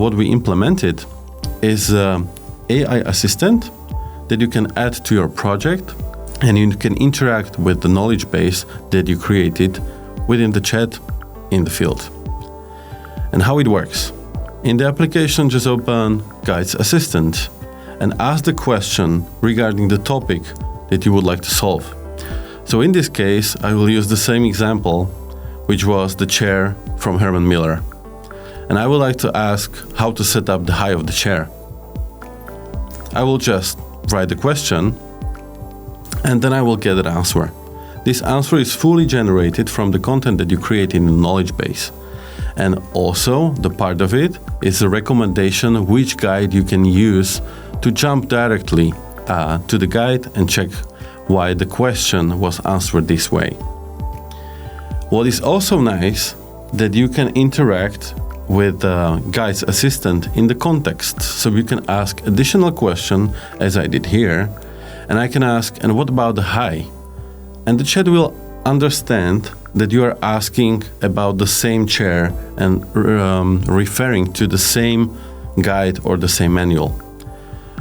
what we implemented is AI assistant that you can add to your project, and you can interact with the knowledge base that you created within the chat in the field. And how it works. In the application, just open Guides Assistant and ask the question regarding the topic that you would like to solve. So in this case, I will use the same example, which was the chair from Herman Miller. And I would like to ask how to set up the height of the chair. I will just write the question, and then I will get an answer. This answer is fully generated from the content that you create in the knowledge base. And also, the part of it is a recommendation which guide you can use to jump directly to the guide and check why the question was answered this way. What is also nice, that you can interact with Guides Assistant in the context. So you can ask additional question, as I did here, and I can ask, and what about the high? And the chat will understand that you are asking about the same chair and referring to the same guide or the same manual.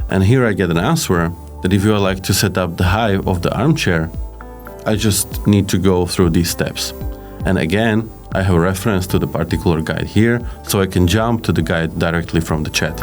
And here I get an answer that if you would like to set up the height of the armchair, I just need to go through these steps. And again, I have a reference to the particular guide here, so I can jump to the guide directly from the chat.